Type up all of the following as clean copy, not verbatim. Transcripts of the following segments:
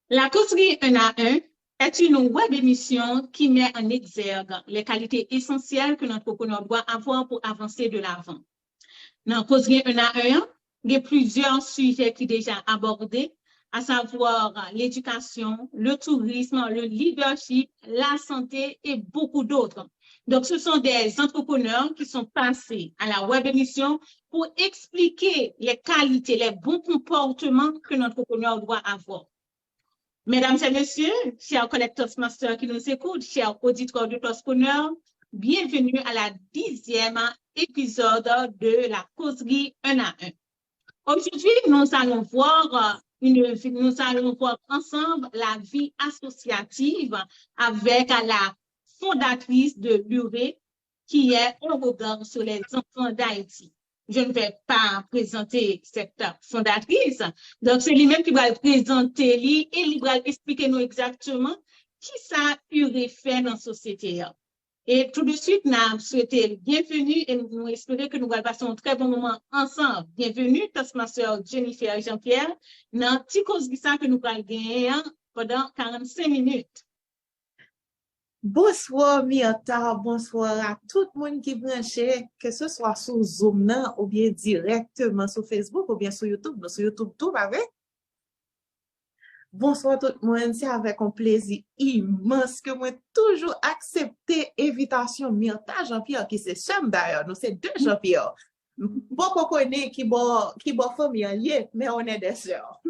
La causerie 1 à 1 est une web émission qui met en exergue les qualités essentielles que notre entrepreneur doit avoir pour avancer de l'avant. Dans la causerie 1 à 1, il y a plusieurs sujets qui sont déjà abordés, à savoir l'éducation, le tourisme, le leadership, la santé et beaucoup d'autres. Donc, ce sont des entrepreneurs qui sont passés à la web émission pour expliquer les qualités, les bons comportements que notre entrepreneur doit avoir. Mesdames et messieurs, chers collectors masters qui nous écoutent, chers auditeurs de Tospreneur, bienvenue à la 10e épisode de la causerie 1 à 1. Aujourd'hui, nous allons voir ensemble la vie associative avec la fondatrice de l'URE, qui est un regard sur les enfants d'Haïti. Je ne vais pas présenter cette fondatrice. Donc, c'est lui-même qui va le présenter et il va expliquer nous exactement qui ça URE fait dans la société. Et tout de suite, nous souhaitons bienvenue et nous espérons que nous allons passer un très bon moment ensemble. Bienvenue, ma soeur Jennifer et Jean-Pierre, dans un petit cause que nous allons gagner pendant 45 minutes. Bonsoir, Miata, bonsoir à tout le monde qui branche, que ce soit sur Zoom ou bien directement sur Facebook ou bien sur YouTube. Sur YouTube, tout va bien. Bonsoir tout le monde, c'est avec un plaisir immense que moi toujours accepté l'invitation Miata Jean-Pierre qui c'est Sam d'ailleurs, nous c'est deux Jean-Pierre. Beaucoup connaît qui bon famille, mais on est des sœurs.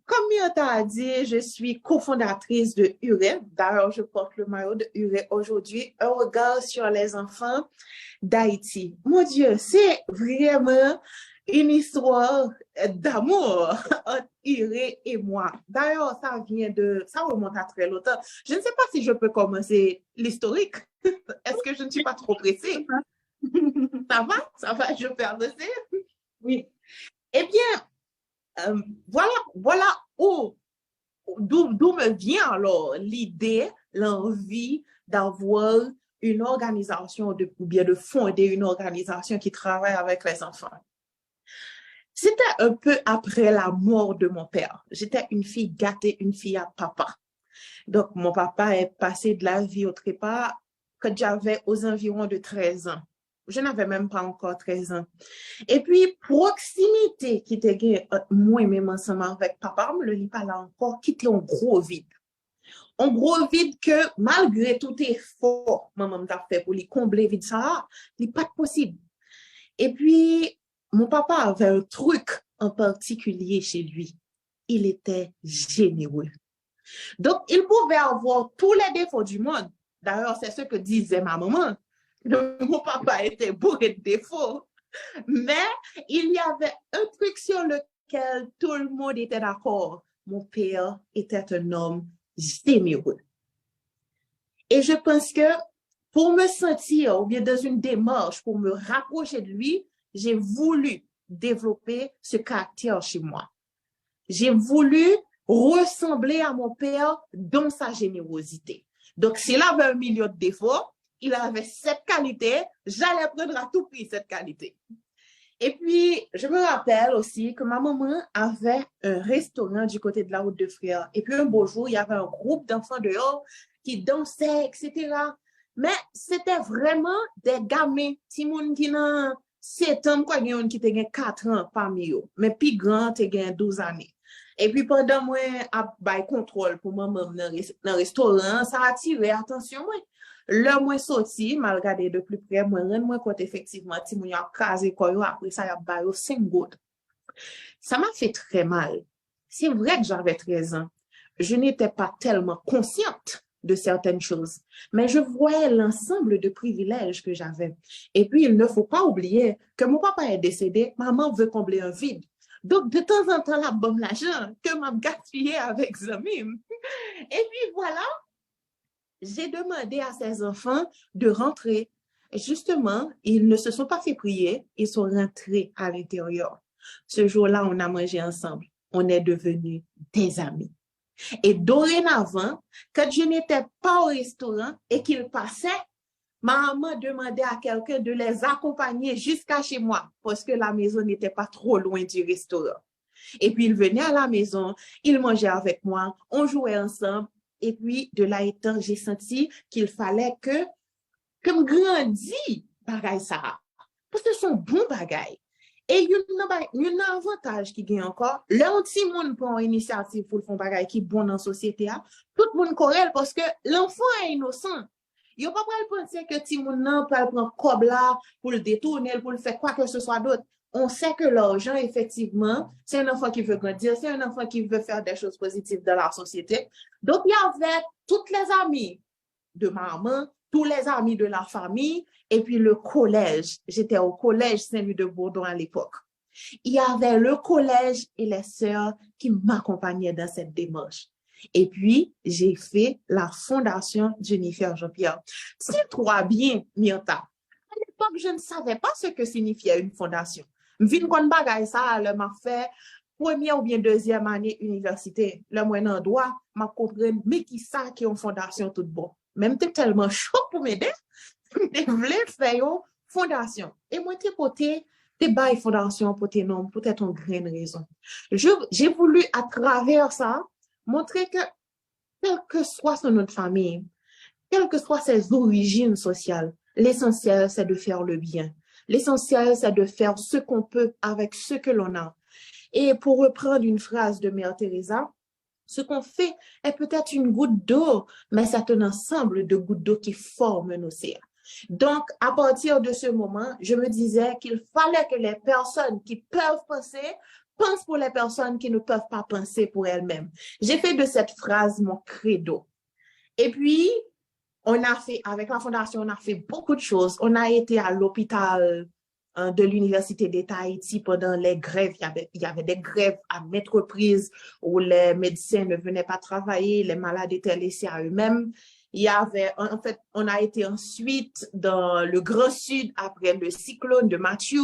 Comme Miata a dit, je suis cofondatrice de URE. D'ailleurs, je porte le maillot de URE aujourd'hui, un regard sur les enfants d'Haïti. Mon Dieu, c'est vraiment une histoire d'amour entre URE et moi. D'ailleurs, ça remonte à très longtemps. Je ne sais pas si je peux commencer l'historique. Est-ce que je ne suis pas trop pressée? Ça va, je peux avancer? Oui. Eh bien, voilà d'où me vient alors l'idée, l'envie d'avoir une organisation, ou bien de fonder une organisation qui travaille avec les enfants. C'était un peu après la mort de mon père. J'étais une fille gâtée, une fille à papa. Donc, mon papa est passé de la vie au trépas quand j'avais aux environs de 13 ans. Je n'avais même pas encore 13 ans. Et puis, proximité qui était moi même ensemble avec papa, me le lit pas là encore, qui était un gros vide. Un gros vide que, malgré tout effort, maman m'a fait pour lui combler vide ça, il n'est pas possible. Et puis, mon papa avait un truc en particulier chez lui. Il était généreux. Donc, il pouvait avoir tous les défauts du monde. D'ailleurs, c'est ce que disait ma maman. Mon papa était bourré de défauts. Mais il y avait un truc sur lequel tout le monde était d'accord. Mon père était un homme généreux. Et je pense que pour me sentir, ou bien dans une démarche, pour me rapprocher de lui, j'ai voulu développer ce caractère chez moi. J'ai voulu ressembler à mon père dans sa générosité. Donc, s'il avait 1 million de défauts, il avait cette qualité, j'allais prendre à tout prix cette qualité. Et puis, je me rappelle aussi que ma maman avait un restaurant du côté de la route de Frères. Et puis, un beau jour, il y avait un groupe d'enfants dehors qui dansaient, etc. Mais c'était vraiment des gamins, petits moun qui n'ont 7 ans, quoi, qui ont 4 ans parmi eux. Mais plus grand, qui ont 12 années. Et puis, pendant moi, à bail contrôle pour maman dans le restaurant, ça a attiré l'attention, moi. Là, moi, sorti, m'a regardé de plus près, moi, quand effectivement, si moi, a casé quoi, après ça, y a baillé 5 gouttes. Ça m'a fait très mal. C'est vrai que j'avais 13 ans. Je n'étais pas tellement consciente de certaines choses, mais je voyais l'ensemble de privilèges que j'avais. Et puis, il ne faut pas oublier que mon papa est décédé, maman veut combler un vide. Donc, de temps en temps, la bonne l'argent que m'a gaspillé avec Zamim. Et puis, voilà. J'ai demandé à ces enfants de rentrer. Et justement, ils ne se sont pas fait prier, ils sont rentrés à l'intérieur. Ce jour-là, on a mangé ensemble. On est devenus des amis. Et dorénavant, quand je n'étais pas au restaurant et qu'ils passaient, ma maman demandait à quelqu'un de les accompagner jusqu'à chez moi parce que la maison n'était pas trop loin du restaurant. Et puis, il venait à la maison, il mangeait avec moi, on jouait ensemble. Et puis, de là étant, j'ai senti qu'il fallait que me grandisse bagay ça. Parce que c'est un bon bagay. Et il y a un avantage qui gagne encore. Là, si monde prend une initiative pour faire un bagay qui est bon dans la société, tout le monde corrèle parce que l'enfant est innocent. Il ne faut pas penser que si mon nan peut prendre comme là pour le détourner, pour le faire quoi que ce soit d'autre. On sait que l'argent, effectivement, c'est un enfant qui veut grandir, c'est un enfant qui veut faire des choses positives dans la société. Donc, il y avait toutes les amies de maman, tous les amis de la famille, et puis le collège. J'étais au collège Saint-Louis-de-Bourdon à l'époque. Il y avait le collège et les sœurs qui m'accompagnaient dans cette démarche. Et puis, j'ai fait la fondation Jennifer Jean-Pierre. C'est trop bien, Myrta. À l'époque, je ne savais pas ce que signifiait une fondation. Vin kon bagay ça, elle m'a fait première ou bien deuxième année université. Le moyen droit, m'a compris, mais qui ça qui est une fondation tout bon. Même t'es tellement chaud pour m'aider, t'es voulu faire une fondation. Et moi, t'es poté, t'es bail fondation pour tes noms, peut-être une grande raison. J'ai voulu, à travers ça, montrer que, quelle que soit son autre famille, quelles que soient ses origines sociales, l'essentiel, c'est de faire le bien. L'essentiel, c'est de faire ce qu'on peut avec ce que l'on a. Et pour reprendre une phrase de Mère Teresa, ce qu'on fait est peut-être une goutte d'eau, mais c'est un ensemble de gouttes d'eau qui forment un océan. Donc, à partir de ce moment, je me disais qu'il fallait que les personnes qui peuvent penser pensent pour les personnes qui ne peuvent pas penser pour elles-mêmes. J'ai fait de cette phrase mon credo. Et puis, on a fait, avec la fondation, on a fait beaucoup de choses. On a été à l'hôpital de l'Université d'État Haïti pendant les grèves. Il y avait des grèves à maintes reprises où les médecins ne venaient pas travailler, les malades étaient laissés à eux-mêmes. Il y avait, en fait, on a été ensuite dans le Grand Sud après le cyclone de Mathieu.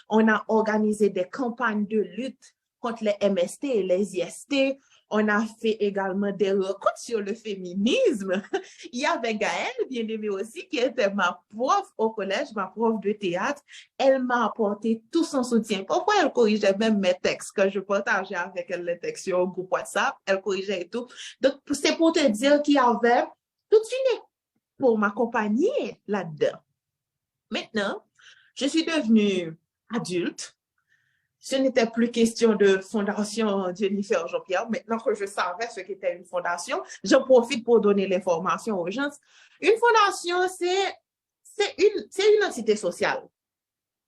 On a organisé des campagnes de lutte contre les MST et les IST. On a fait également des rencontres sur le féminisme. Il y avait Gaëlle, bien aimée aussi, qui était ma prof au collège, ma prof de théâtre. Elle m'a apporté tout son soutien. Parfois, elle corrigeait même mes textes quand je partageais avec elle les textes sur un groupe WhatsApp. Elle corrigeait et tout. Donc, c'est pour te dire qu'il y avait toute une équipe pour m'accompagner là-dedans. Maintenant, je suis devenue adulte. Ce n'était plus question de fondation Jennifer Jean-Pierre. Maintenant que je savais ce qu'était une fondation, j'en profite pour donner l'information aux gens. Une fondation, c'est une entité sociale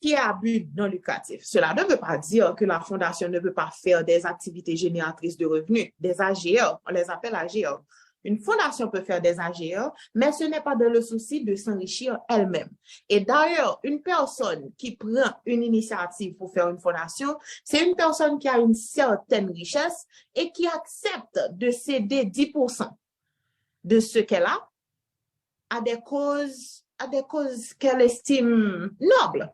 qui est à but non lucratif. Cela ne veut pas dire que la fondation ne veut pas faire des activités génératrices de revenus, des AGR, on les appelle AGR. Une fondation peut faire des AGR, mais ce n'est pas dans le souci de s'enrichir elle-même. Et d'ailleurs, une personne qui prend une initiative pour faire une fondation, c'est une personne qui a une certaine richesse et qui accepte de céder 10% de ce qu'elle a à des causes qu'elle estime nobles,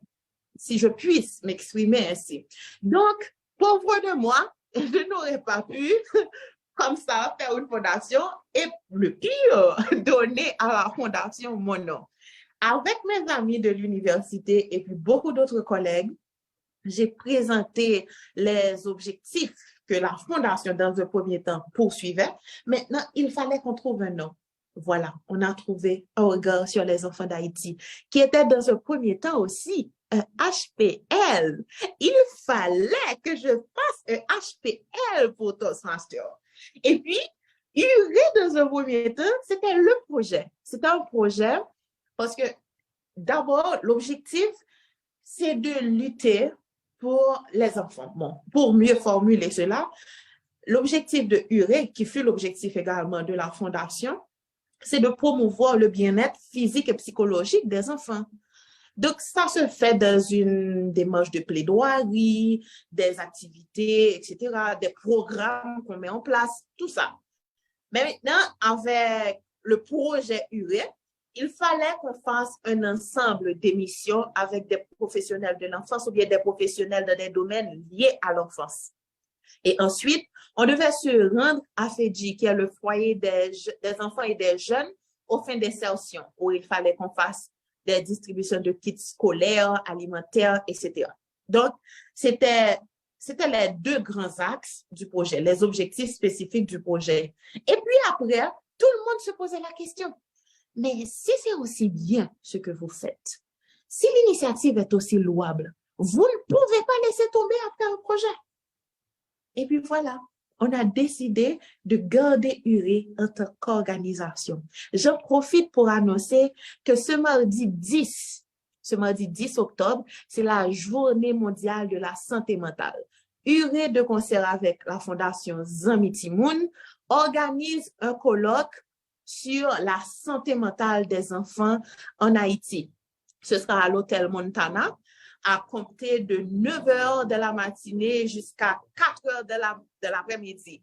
si je puisse m'exprimer ainsi. Donc, pauvre de moi, je n'aurais pas pu comme ça, faire une fondation et le pire, donner à la fondation mon nom. Avec mes amis de l'université et puis beaucoup d'autres collègues, j'ai présenté les objectifs que la fondation, dans un premier temps, poursuivait. Maintenant, il fallait qu'on trouve un nom. Voilà, on a trouvé un regard sur les enfants d'Haïti, qui était dans un premier temps aussi un HPL. Il fallait que je fasse un HPL pour Toastmasters. Et puis, URE dans un premier temps, c'était le projet. C'était un projet parce que d'abord, l'objectif, c'est de lutter pour les enfants. Bon, pour mieux formuler cela, l'objectif de URE, qui fut l'objectif également de la fondation, c'est de promouvoir le bien-être physique et psychologique des enfants. Donc, ça se fait dans une démarche de plaidoirie, des activités, etc., des programmes qu'on met en place, tout ça. Mais maintenant, avec le projet URE, il fallait qu'on fasse un ensemble d'émissions avec des professionnels de l'enfance ou bien des professionnels dans des domaines liés à l'enfance. Et ensuite, on devait se rendre à FEDJI, qui est le foyer des enfants et des jeunes aux fins d'insertion, où il fallait qu'on fasse des distributions de kits scolaires, alimentaires, etc. Donc, c'était c'était les deux grands axes du projet, les objectifs spécifiques du projet. Et puis après, tout le monde se posait la question, mais si c'est aussi bien ce que vous faites, si l'initiative est aussi louable, vous ne pouvez pas laisser tomber après un projet. Et puis voilà, on a décidé de garder URE en tant qu'organisation. J'en profite pour annoncer que ce mardi 10 octobre, c'est la Journée mondiale de la santé mentale. URE, de concert avec la Fondation Zami Timoun, organise un colloque sur la santé mentale des enfants en Haïti. Ce sera à l'hôtel Montana, à compter de 9h de la matinée jusqu'à 4h de l'après-midi.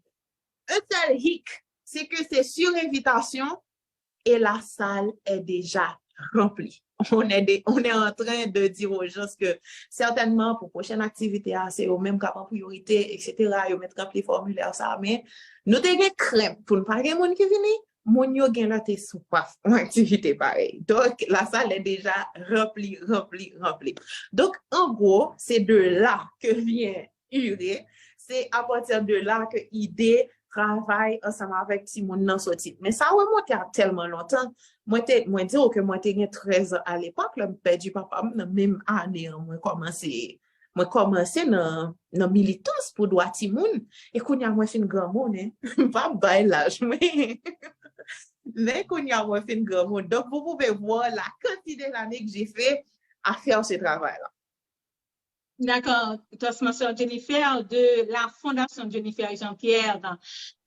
Un seul hic, c'est que c'est sur invitation et la salle est déjà remplie. On est en train de dire aux gens que certainement pour prochaine activité, c'est au même cas en priorité, etc. Ils mettent rempli formulaire ça, mais nous avons crainte pour ne pas avoir monde qui vient. Mon yo gen la te soupaf en activité pareil. Donc, la salle est déjà remplie. Donc, en gros, c'est de là que vient URE. C'est à partir de là que idée travaille ensemble avec Timon dans ce titre. Mais ça remonte à tellement longtemps. Moi dire que moi t'ai 13 ans à l'époque, là, me perdu papa, dans même année, moi commencé dans militance pour droit Timon. Et qu'on y a moi fait une grand monde, hein. Pas bail l'âge, mais qu'on y a moi fait une grand monde. Donc, vous pouvez voir la quantité d'années que j'ai fait à faire ce travail-là. D'accord. Toi, ma soeur Jennifer, de la Fondation Jennifer et Jean-Pierre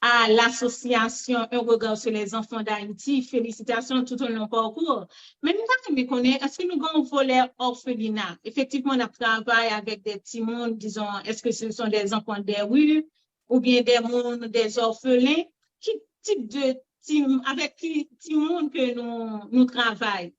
à l'association Un regard sur les enfants d'Haïti. Félicitations tout au long parcours. Mais nous ne connaissons, est-ce que nous avons un volet orphelinat? Effectivement, on travaille avec des petits mondes, disons, est-ce que ce sont des enfants des rues ou bien des mondes, des orphelins? Quel type de team, avec qui monde que nous travaillons?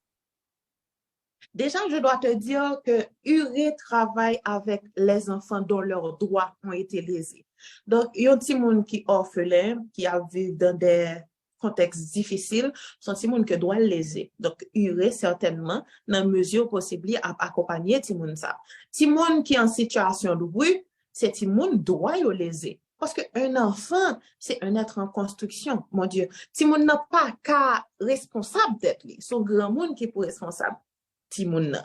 Déjà, je dois te dire que URE travaille avec les enfants dont leurs droits ont été lésés. Donc, il y a des gens qui sont orphelins, qui vivent dans des contextes difficiles, sont des gens qui doivent léser. Donc, URE, certainement, dans la mesure possible, à accompagner ces gens. Ces gens qui sont en situation de rue, ces gens doivent léser. Parce qu'un enfant, c'est un être en construction, mon Dieu. Ces gens n'ont pas qu'à responsable d'être lui. C'est un grand monde qui est responsable. Timoun.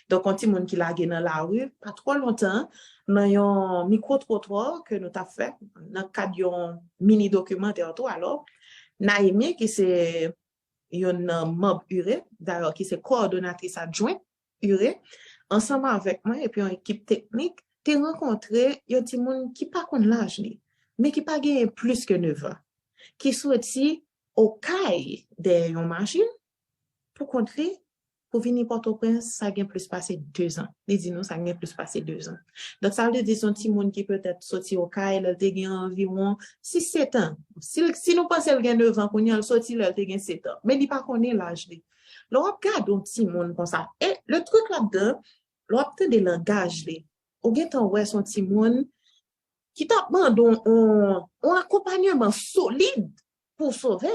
Donc, on Timoun qui l'a dans la rue, pas trop longtemps, nous avons un micro-trottoir que nous avons fait, dans le cadre d'un mini-documentaire. Alors, Naïmi, qui c'est une membre URE, d'ailleurs, qui c'est coordonnatrice adjointe URE, ensemble avec moi et puis une équipe technique, t'es rencontré un Timoun qui pas qu'on l'âge, mais qui pas gagné plus que 9 ans, qui souhaite au caille des machines pour contrer. Pour venir Port-au-Prince, ça a plus passé 2 ans. Les dis nous, ça a plus passé 2 ans. Donc, ça veut dire son petit monde qui peut-être sorti au CAI, il a environ 6-7 ans. Si nous pensons qu'il a 9 ans, qu'on y a sorti, il a 7 ans. Mais il pas qu'on est l'âge. Là, on regarde un petit monde comme ça. Et le truc là-dedans, on obtient des langages. On a ouais son petit monde qui t'a demandé un accompagnement solide pour sauver.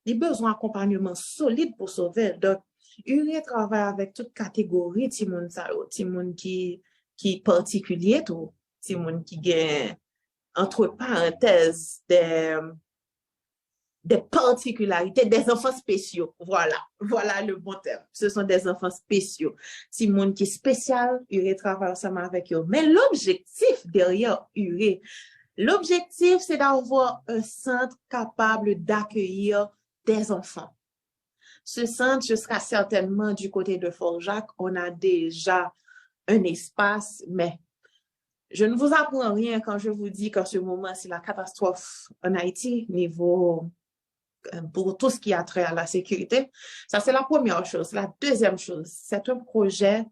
Il a besoin d'accompagnement solide pour sauver. Donc, URE travaille avec toute catégorie de moun sa yo, ti moun qui particulier tout, ti moun qui gagne entre parenthèses des particularités, des enfants spéciaux. Voilà le bon terme. Ce sont des enfants spéciaux. Ti moun qui spécial, URE travaille ensemble avec eux. Mais l'objectif derrière URE, l'objectif c'est d'avoir un centre capable d'accueillir des enfants. Ce centre, ce sera certainement du côté de Fort-Jacques. On a déjà un espace, mais je ne vous apprends rien quand je vous dis qu'en ce moment, c'est la catastrophe en Haïti, niveau pour tout ce qui a trait à la sécurité. Ça, c'est la première chose. La deuxième chose, c'est un projet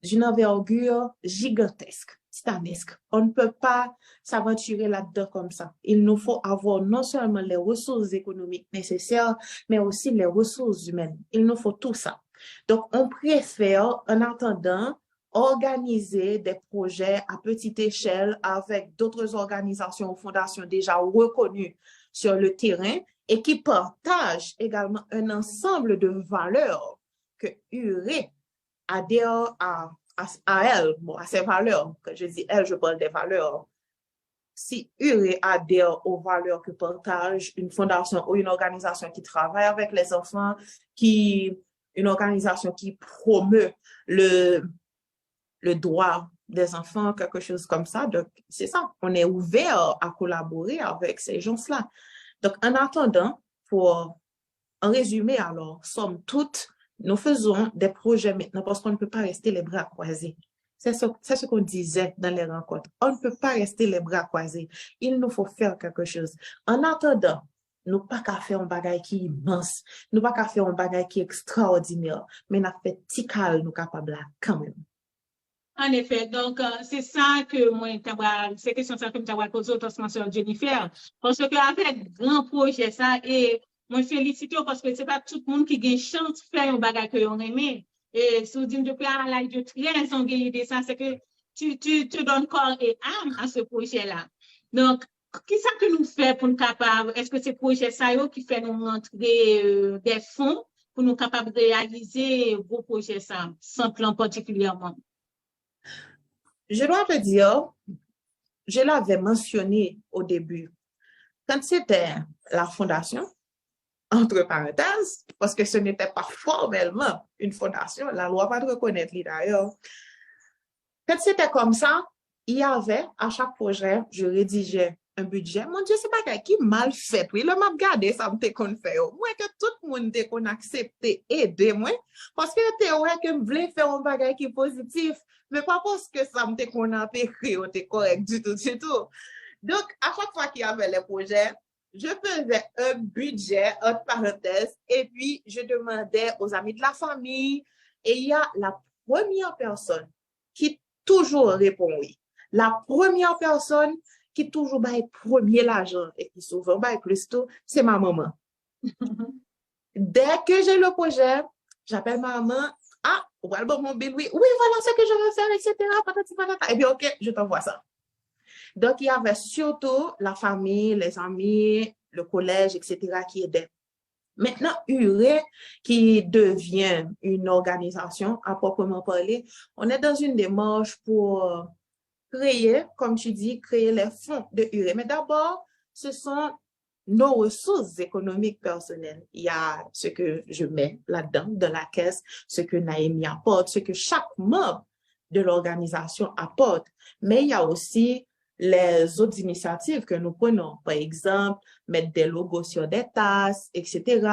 d'une envergure gigantesque, titanesque. On ne peut pas s'aventurer là-dedans comme ça. Il nous faut avoir non seulement les ressources économiques nécessaires, mais aussi les ressources humaines. Il nous faut tout ça. Donc, on préfère, en attendant, organiser des projets à petite échelle avec d'autres organisations ou fondations déjà reconnues sur le terrain et qui partagent également un ensemble de valeurs que URE adhère à elle, bon, à ses valeurs. Quand je dis elle, je parle des valeurs. Si URE adhère aux valeurs que partage une fondation ou une organisation qui travaille avec les enfants, une organisation qui promeut le droit des enfants, quelque chose comme ça. Donc, c'est ça. On est ouvert à collaborer avec ces gens-là. Donc, en attendant, en résumé, alors, somme toute, nous faisons des projets maintenant parce qu'on ne peut pas rester les bras croisés. C'est ce qu'on disait dans les rencontres. On ne peut pas rester les bras croisés. Il nous faut faire quelque chose. En attendant, nous pas qu'à faire un bagage qui est immense. Nous pas qu'à faire un bagage qui est extraordinaire. Mais nous fait petit calme, nous capables là quand même. En effet, donc c'est ça que moi, c'est question ça que je t'ai posé au soeur Jennifer. Parce que avec grand projet ça, et moi félicite parce que c'est pas tout le monde qui a chance de faire un bagage que on aime. Et si vous dites depuis à l'âge de 13 ans, de ça, c'est que tu donnes corps et âme à ce projet-là. Donc, qu'est-ce que nous fait pour nous capables? Est-ce que c'est projet ça qui fait nous montrer des fonds pour nous capables de réaliser vos projets ça, sans plan particulièrement? Je dois te dire, je l'avais mentionné au début. Quand c'était la fondation, entre parenthèses, parce que ce n'était pas formellement une fondation, la loi va te reconnaître d'ailleurs. Quand c'était comme ça, il y avait à chaque projet, je rédigeais un budget. Mon Dieu, c'est pas qui mal fait. Oui, le m'a regardé, ça me qu'on fait. Moi, que tout le monde te qu'on accepte aider moi, parce que te ouais que me voulais faire un bagage qui est positif, mais pas parce que ça me qu'on a écrit ou t'es correct du tout. Donc, à chaque fois qu'il y avait les projets, je faisais un budget, entre parenthèses, et puis je demandais aux amis de la famille, et il y a la première personne qui toujours répond oui. La première personne qui toujours baille premier l'argent et qui souvent baille plus tôt, c'est ma maman. Dès que j'ai le projet, j'appelle ma maman. Ah, voilà mon bill, oui, voilà ce que je veux faire, etc. Patati, patata. Et puis, OK, je t'envoie ça. Donc, il y avait surtout la famille, les amis, le collège, etc. qui aidaient. Maintenant, URE, qui devient une organisation à proprement parler, on est dans une démarche pour créer, comme tu dis, créer les fonds de URE. Mais d'abord, ce sont nos ressources économiques personnelles. Il y a ce que je mets là-dedans, dans la caisse, ce que Naomi apporte, ce que chaque membre de l'organisation apporte. Mais il y a aussi les autres initiatives que nous prenons. Par exemple, mettre des logos sur des tasses, etc.,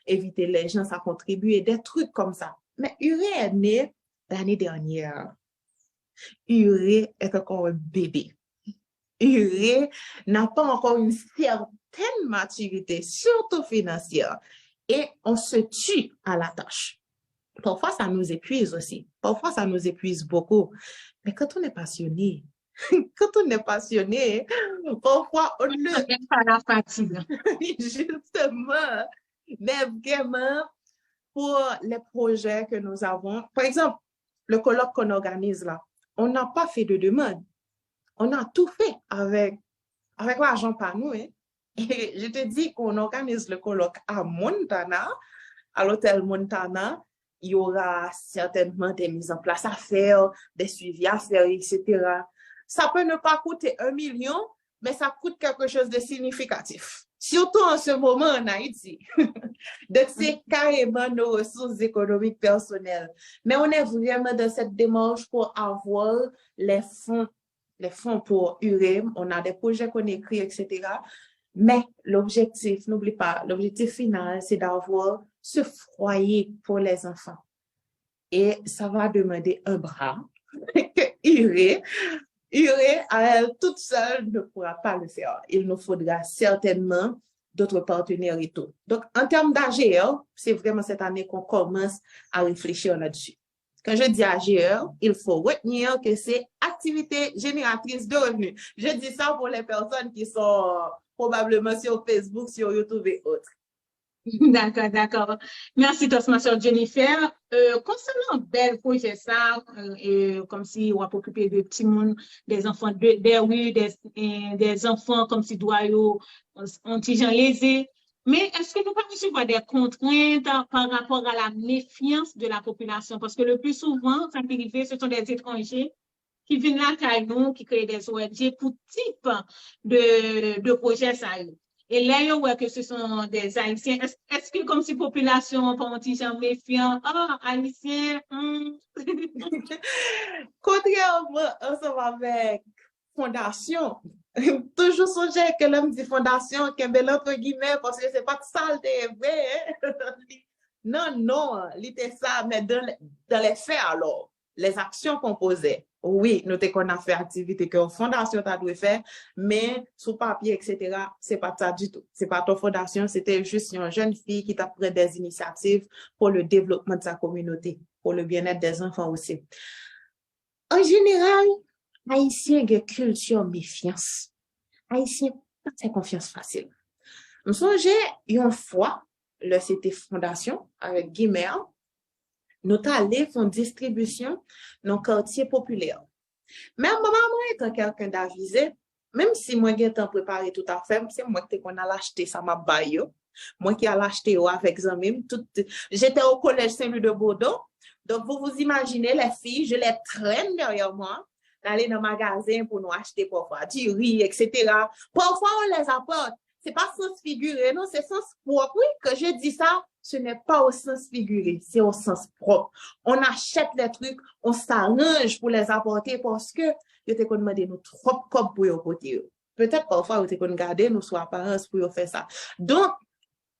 éviter les gens à contribuer, des trucs comme ça. Mais URE est né l'année dernière. URE est encore un bébé. URE n'a pas encore une certaine maturité, surtout financière. Et on se tue à la tâche. Parfois, ça nous épuise aussi. Parfois, ça nous épuise beaucoup. Mais quand on est passionné, parfois, on ne... pas la fatigue. Justement. Mais vraiment, pour les projets que nous avons, par exemple, le colloque qu'on organise là, on n'a pas fait de demande. On a tout fait avec l'argent par nous. Hein. Et je te dis qu'on organise le colloque à Montana, à l'hôtel Montana. Il y aura certainement des mises en place à faire, des suivis à faire, etc. Ça peut ne pas coûter 1 million, mais ça coûte quelque chose de significatif. Surtout en ce moment en Haïti. Donc, c'est carrément nos ressources économiques personnelles. Mais on est vraiment dans cette démarche pour avoir les fonds pour URE. On a des projets qu'on écrit, etc. Mais l'objectif, n'oublie pas, l'objectif final, c'est d'avoir ce foyer pour les enfants. Et ça va demander un bras que URE, à elle toute seule, ne pourra pas le faire. Il nous faudra certainement d'autres partenaires et tout. Donc, en termes d'AGR, c'est vraiment cette année qu'on commence à réfléchir là-dessus. Quand je dis AGR, il faut retenir que c'est activité génératrice de revenus. Je dis ça pour les personnes qui sont probablement sur Facebook, sur YouTube et autres. D'accord. Merci, ma soeur Jennifer. Concernant bel projet ça, comme si on va s'occuper de petits monde, des enfants des enfants comme si doivent ont petit gens lésés. Mais est-ce que nous pas recevoir des contraintes par rapport à la méfiance de la population? Parce que le plus souvent, ça qui arrive, ce sont des étrangers qui viennent là à nous, qui créent des ONG pour type de projet ça. Et là, ouais, que ce sont des Haïtiens. Est-ce que comme si population, pour un petit gens méfiant, ah, Haïtiens, Contrairement ensemble avec fondation, toujours songer que l'homme dit fondation, qu'un bel entre guillemets, parce que c'est pas de saleté, vrai. Non, non, l'idée ça, mais dans les faits alors, les actions qu'on posait. Oui, nous qu'on a fait activité que la fondation t'a dû faire, mais sous papier, etc., c'est pas ça du tout. C'est pas ton fondation, c'était juste une jeune fille qui t'a pris des initiatives pour le développement de sa communauté, pour le bien-être des enfants aussi. En général, Haïtien a une culture méfiance. Haïtien pas de confiance facile. Je me souviens une fois, le c'était fondation avec Guimer, nous allé faire une distribution dans le quartier populaire. Mais maman, moi, étant quelqu'un d'avisé, même si moi, j'ai préparé tout à fait, c'est moi qui a acheté ça, ma baille. Moi qui a acheté avec Zamim. J'étais au collège Saint-Louis de Bordeaux. Donc, vous vous imaginez, les filles, je les traîne derrière moi, d'aller dans le magasin pour nous acheter parfois du riz, etc. Parfois, on les apporte. C'est pas sens figuré, non, c'est sens propre. Oui, que je dis ça, ce n'est pas au sens figuré, c'est au sens propre. On achète les trucs, on s'arrange pour les apporter parce que yo te kon demandé nous trop comme pour yo porter. Peut-être parfois yo te kon garder nous soit apparence pour yo faire ça. Donc,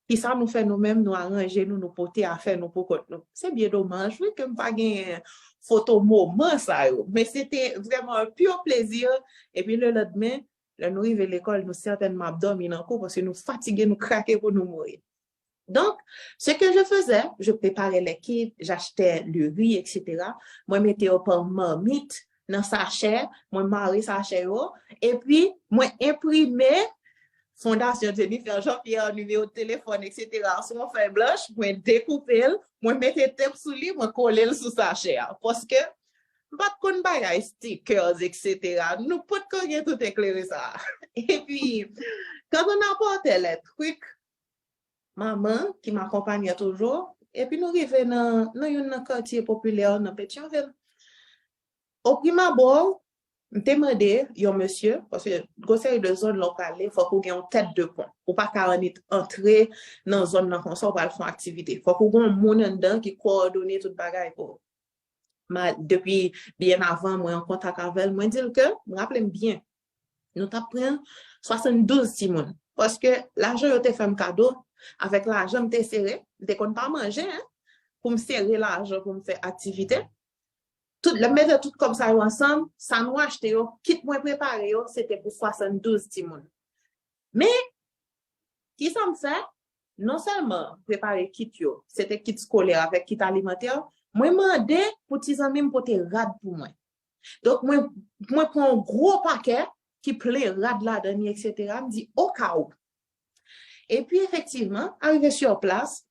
et ça nous fait nous-mêmes nous arranger, nous porter à faire nous pour nous. C'est bien dommage, oui, que pas gain photo moment ça yo, mais c'était vraiment un pur plaisir et puis le lendemain là, nous arrivons à l'école, nous certainement dormi dans le cours parce que nous fatigués, nous craqués pour nous mourir. Donc, ce que je faisais, je préparais l'équipe, j'achetais le riz, etc. Moi, je mettais au pain marmite dans sachet, moi, marie sachet, et puis, moi, imprimais Fondation Jennifer Jean-Pierre, numéro de téléphone, etc. Sur mon feuille blanche, moi, découper, moi, mettais tape sous lui, moi, coller sous sachet. Parce que, pas de bagay stickers, etc. Nous pas de tout éclairer ça. Et puis, quand on apportait les trucs, maman, qui m'accompagnait toujours, et puis nous arrivons dans un quartier populaire dans Pétionville. Au premier abord, je demandé à un monsieur, parce que conseil de zone locale, il faut qu'on ait une tête de pont. Pour pas entrer dans une zone dans pour faire activité. Il faut qu'on ait un monde dedans qui coordonne tout le bagage pour. Depuis bien avant, moi en contact avec elle, moi dis que, je me rappelle bien, nous t'apprenons 72 timons. Parce que l'argent, je t'ai fait un cadeau, avec l'argent, je t'ai serré, je t'ai pas manger, hein, pour me serrer l'argent, pour me faire activité. Tout, le mettre tout comme ça ensemble, ça nous acheter, quitte moi préparé, c'était pour 72 timons. Mais, qui ça me fait? Non seulement préparer kit yo, c'était kit scolaire avec kit alimentaire, moi demandé pour tes amis pour te rad pour moi. Donc moi prends un gros paquet qui plein rad là-dedans etc. me dit au cas où. Et puis effectivement, arrivé sur place,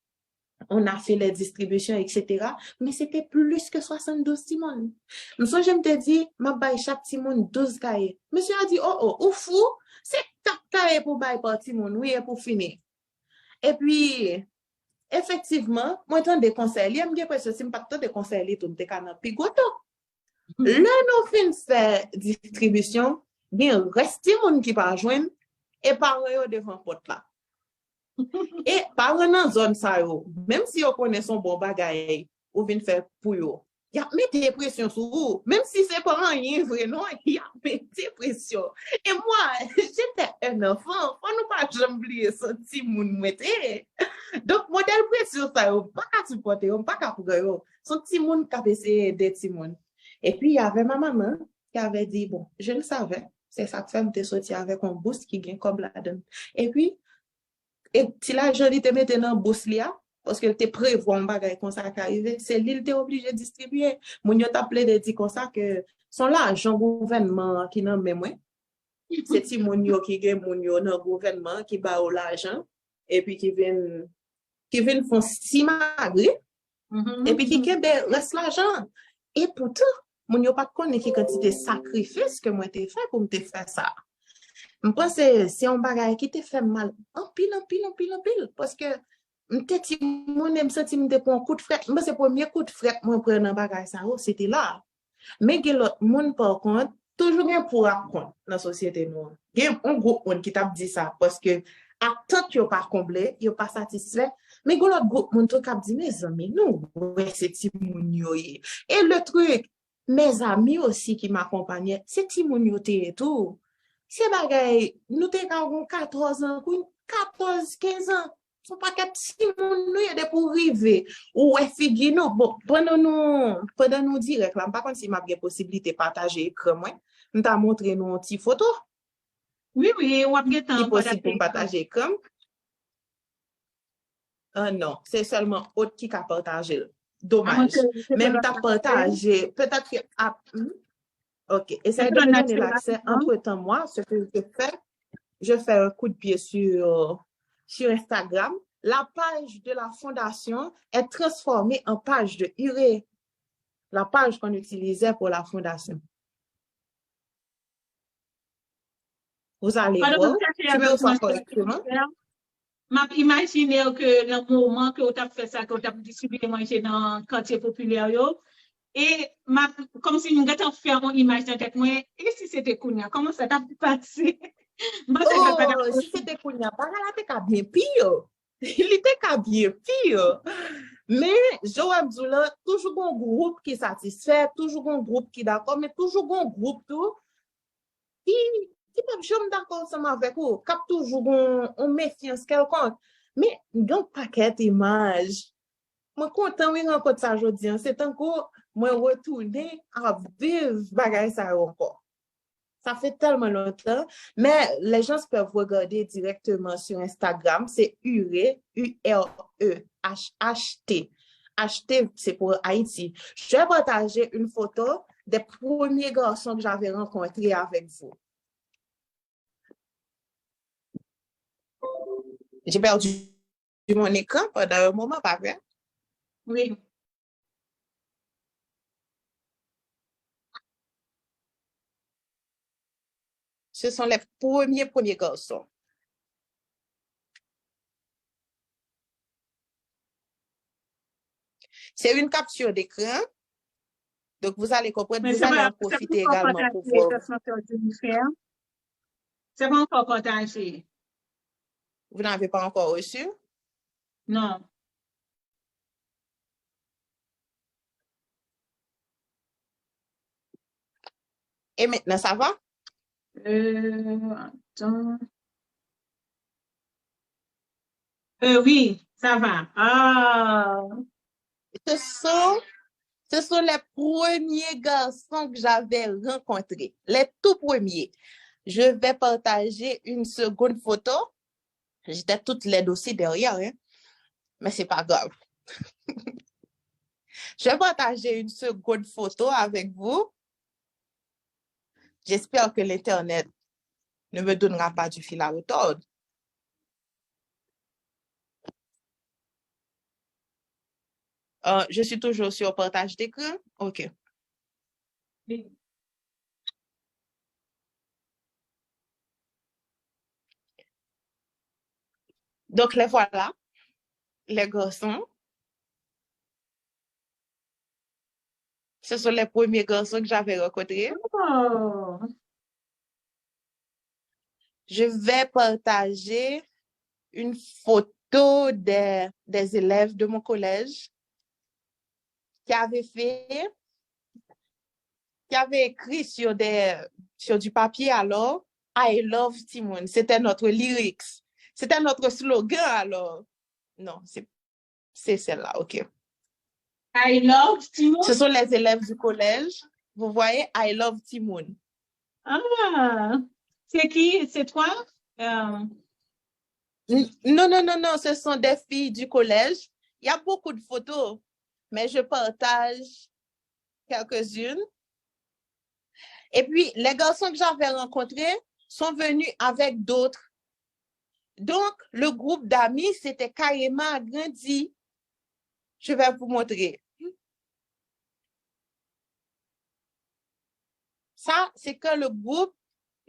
on a fait les distributions etc. Mais c'était plus que 72 timons. Monsieur je me te dit, m'a bail chaque timon 12 cahiers. Monsieur a dit ou fou, c'est 4 cahiers pour bail par timon, oui et pour finir. Et puis, effectivement, moi, je des conseils. Je me dis, si je pas de conseils, tout le monde est pigoto. Là, nous finissons faire distribution, bien, reste monde qui va joindre et parler devant porte là. Et parler dans zone ça, même si on connaît son bon bagage, ou vient faire pour eux. Il y a mis des pressions sur vous, même si c'est pas rien vrai, non, il y a mis des pressions. Et moi, j'étais un enfant, faut nous pas jamais oublier ce petit monde mettait. Donc, modèle pression ça, pas qu'à supporter, pas qu'à pouvoir, son petit monde qui a essayé des petits monde. Et puis, il y avait ma maman qui avait dit, bon, je le savais, c'est ça que fait me sorti avec un boost qui gagne comme la donne. Et puis, si l'argent te mette dans boost là, parce que tu prévois un bagage comme ça qui arrive, c'est l'île t'es obligé de distribuer. Mon yo t'appelé de dire comme ça que son l'argent gouvernement qui n'en met moins. C'est ti mon yo qui gagne mon yo dans gouvernement qui ba l'argent et puis qui viennent font si magri et puis qui reste l'argent. Et pourtant, mon yo pas connaît qui quantité sacrifice que moi t'ai fait pour me faire ça. Je pense que c'est un bagage qui te fait mal. En pile, en pile, en pile, en pile. Parce que peut-être si mon aime senti me prend un coup de fret. Moi, c'est le premier coup de fret moi prendre un bagage ça, c'était là. Mais que l'autre monde, par contre, toujours un pour apprendre dans la société noire. Il y a un groupe monde qui t'a dit ça parce que à tant que pas comblé, il pas satisfait. Mais l'autre groupe monde qui dit mes amis, nous, ouais, c'est Timounio. Et le truc, mes amis aussi qui m'accompagnaient, c'est Timounio et tout. C'est bagay, nous te avons 14 ans, 14, 15 ans. Son paquet Timoun nous y a pour river. Ou figi nous, bon, pendant nous direct là, par contre si m'a bien possibilité partager écran moi, nous t'a montré nous une petite photo, Oui, oui, ou ap gen si tan possible pour partager. partager écran. Non, c'est seulement autre qui a partagé. À moins que Dommage. je te Même donne t'as l'accès. partagé, peut-être que OK, Je essaye te de me donne donner l'accès l'accès. rapidement. Entre-temps, moi, ce que je fais un coup de pied sur Instagram. La page de la fondation est transformée en page de Urée, la page qu'on utilisait pour la fondation. Vous allez Pendant que voir. vous cherchez Tu me avec moi, reçois correctement? m'a imaginer que dans le moment que vous avez fait ça, que vous avez distribué manger dans le quartier populaire, yo, et comme si nous avons fait une image dans la tête, moi, et si c'était Kounia, comment ça t'a passé? Moi, c'est que pas Oh, si c'était Kounia, pas là, t'es qu'à bien pire. Il était qu'à bien pire. Mais, Joël Doula, toujours un groupe qui est satisfait, toujours un groupe qui est d'accord, mais toujours un groupe tout qui peut jamais d'accord ensemble avec vous, qui a toujours une méfiance quelconque. Mais, dans le paquet d'image, moi, content de rencontrer ça aujourd'hui, c'est encore, moi, retourner à vivre bagay ça encore. Ça fait tellement longtemps, mais les gens peuvent regarder directement sur Instagram, c'est URE, U-R-E, H-H-T. H-T, c'est pour Haïti. Je vais partager une photo des premiers garçons que j'avais rencontrés avec vous. J'ai perdu mon écran pendant un moment, pas vrai? Oui. Ce sont les premiers garçons. C'est une capture d'écran. Donc, vous allez comprendre, Mais vous c'est allez pas en profiter encore également pour partagé voir. de son faire. C'est pas encore partagé. Vous n'avez pas encore reçu? Non. Et maintenant, ça va? Attends. Oui, ça va. Ah. Ce sont, ce sont les premiers garçons que j'avais rencontrés. Les tout premiers. Je vais partager une seconde photo. J'étais toutes les dossiers derrière, hein? Mais c'est pas grave. Je vais partager une seconde photo avec vous. J'espère que l'Internet ne me donnera pas du fil à retordre. Je suis toujours sur partage d'écran. OK. Oui. Donc, les voilà, les garçons. Ce sont les premiers garçons que j'avais rencontrés. Oh. Je vais partager une photo des élèves de mon collège qui avaient écrit sur du papier alors, I love Timon. C'était notre lyrics. C'était notre slogan alors. Non, c'est celle-là, OK. I love Timon. Ce sont les élèves du collège. Vous voyez, I love Timon. Ah. C'est qui? C'est toi? Non, non, non, non, ce sont des filles du collège. Il y a beaucoup de photos, mais je partage quelques-unes. Et puis, les garçons que j'avais rencontrés sont venus avec d'autres. Donc, le groupe d'amis s'était carrément agrandi. Je vais vous montrer. Ça, c'est quand le groupe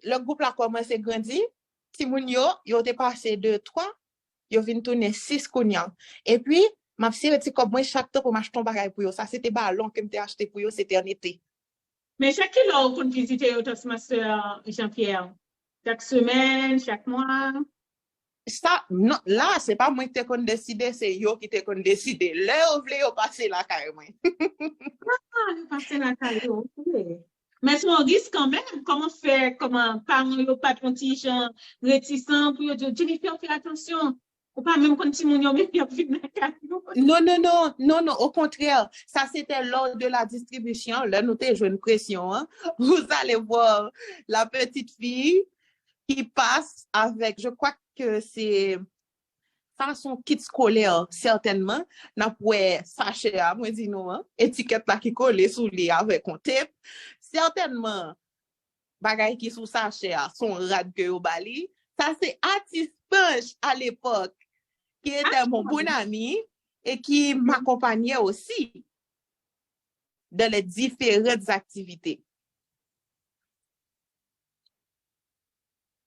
le groupe a commencé à grandir. Si moun yo te passé de 3, yo vin tourner 6 kounya. Et puis, m'a fait comme moi chaque temps pour m'acheter un bagage pour yo. Ça, c'était ballon que m'te acheté pour yo, c'était en été. Mais chaque kilo, vous visitez au Toastmaster Jean-Pierre? Chaque semaine, chaque mois? Ça, non, là, c'est pas moi qui te kon décidé, c'est yo qui te kon décidé. Là, vous voulez yo passer la carrément. Passer la carrière, mais c'est un risque quand même. Comment faire, comment parents yo pas de petit gens réticents pour dire Jennifer, fais attention. Ou pas même quand Timon yo même vient la carrière. Non, au contraire. Ça, c'était lors de la distribution. Là, nous t'ai joué une pression. Hein. Vous allez voir la petite fille qui passe avec, je crois que c'est façon kit scolaire, certainement. N'a pas sachet à moi, dis non, hein? Étiquette là qui colle sous lui avec un tape. Certainement, bagay qui sous sachet son rad que au bali. Ça, c'est Atis Punch à l'époque, qui était mon bon ami et qui m'accompagnait aussi dans les différentes activités.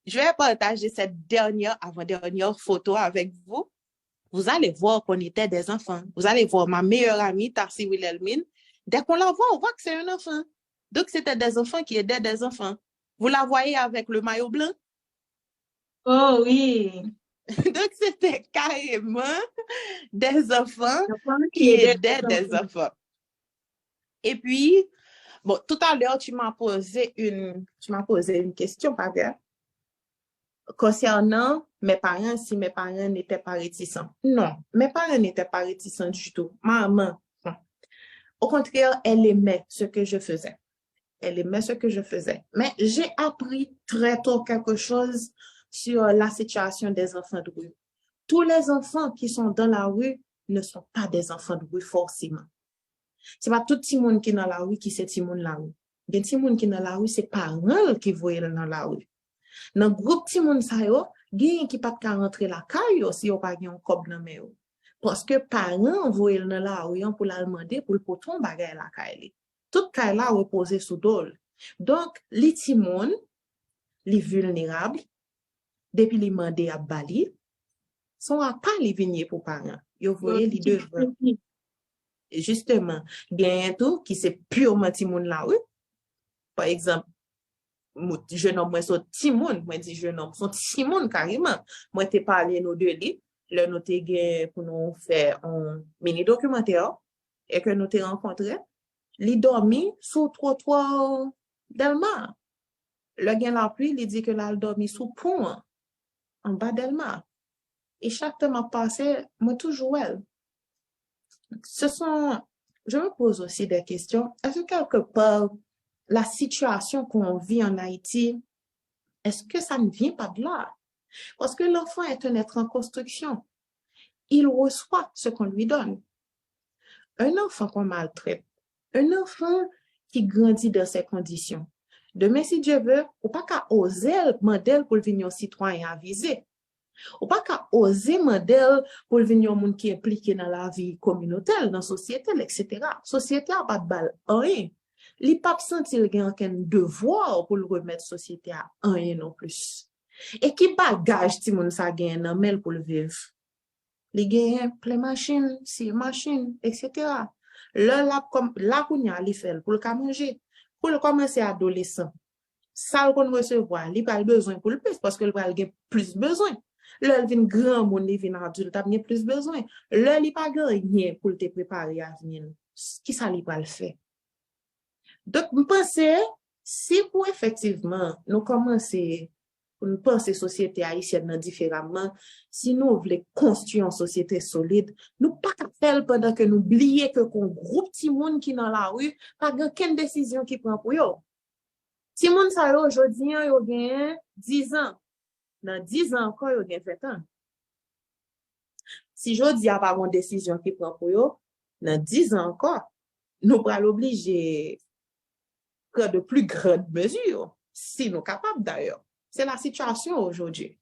Je vais partager cette avant-dernière photo avec vous. Vous allez voir qu'on était des enfants. Vous allez voir ma meilleure amie, Tarsi Wilhelmine. Dès qu'on la voit, on voit que c'est un enfant. Donc, c'était des enfants qui aidaient des enfants. Vous la voyez avec le maillot blanc? Oh oui. Donc, c'était carrément des enfants qui aidaient des enfants. Et puis, bon, tout à l'heure, tu m'as posé une question, Paga, concernant mes parents, si mes parents n'étaient pas réticents. Non, mes parents n'étaient pas réticents du tout. Maman, au contraire, elle aimait ce que je faisais. Mais j'ai appris très tôt quelque chose sur la situation des enfants de rue. Tous les enfants qui sont dans la rue ne sont pas des enfants de rue forcément. C'est pas tout le monde qui est dans la rue qui c'est tout le monde la rue. Il y a tout le monde qui est dans la rue, c'est parents qui voient dans la rue. Dans le groupe ti moun sa yo, gen qui pas ka rentrer la caille si yo pas gen kob nan men yo. Parce que parents voye dans la rue pour la demander pour le poton bagay la caille. Tout caille la reposer sous dol. Donc li ti moun, li vulnérable, depuis li mande a bali, son a pas li venir pour parents. Yo voye li devant. Justement, gen tout qui c'est purement ti moun la rue. Par exemple, jeune homme, moi, son Timon, moi, dis jeune homme, son Timon carrément. Moi, t'ai parlé nos deux lits, là, nous t'ai gagné pour nous faire un mini documentaire, et que nous t'ai rencontré, li dormi sous trottoir Delmar. Le gain la pluie, il dit que là, il dormi sous pont, en bas Delmar. Et chaque temps m'a passé, moi, toujours elle. Je me pose aussi des questions. Est-ce que quelque part, la situation qu'on vit en Haïti, est-ce que ça ne vient pas de là? Parce que l'enfant est un être en construction. Il reçoit ce qu'on lui donne. Un enfant qu'on maltraite, un enfant qui grandit dans ces conditions. Demain, si Dieu veut, ou pas qu'à oser modèle pour venir un citoyen avisé. Ou pas qu'à oser modèle pour venir un monde qui est impliqué dans la vie communautaire, dans la société, etc. La société n'a pas de balle, rien. Li pap sentil gen aucun devoir pour le remettre société à rien non plus. Et qui bagage ti moun sa gen nan mel pour le vivre? Li gen plein machine, si machine, etc. La kounya li fait pour le ka manger, pour le commencer adolescent. Ça le kon recevoir, li pas besoin pour le plus parce que le va gen plus besoin. Le vin grand moun li vin adulte, a plus besoin. Le li pas gagné pour te préparer à venir. Qui ça li pas le faire? Donc, je pense, si pour effectivement, nous commencer, nous penser société haïtienne différemment, si nous voulons construire une société solide, nous pas qu'à faire pendant que nous oublions que qu'on groupe de monde qui dans la rue, pas aucune décision qui prend pour eux. Si monde ça aujourd'hui, ils ont 10 ans. Dans 10 ans encore, ils ont 20 ans. Si je dis, il n'y a pas une décision qui prend pour eux, dans 10 ans encore, nous pourrons l'obliger de plus grandes mesures, si nous sommes capables d'ailleurs. C'est la situation aujourd'hui.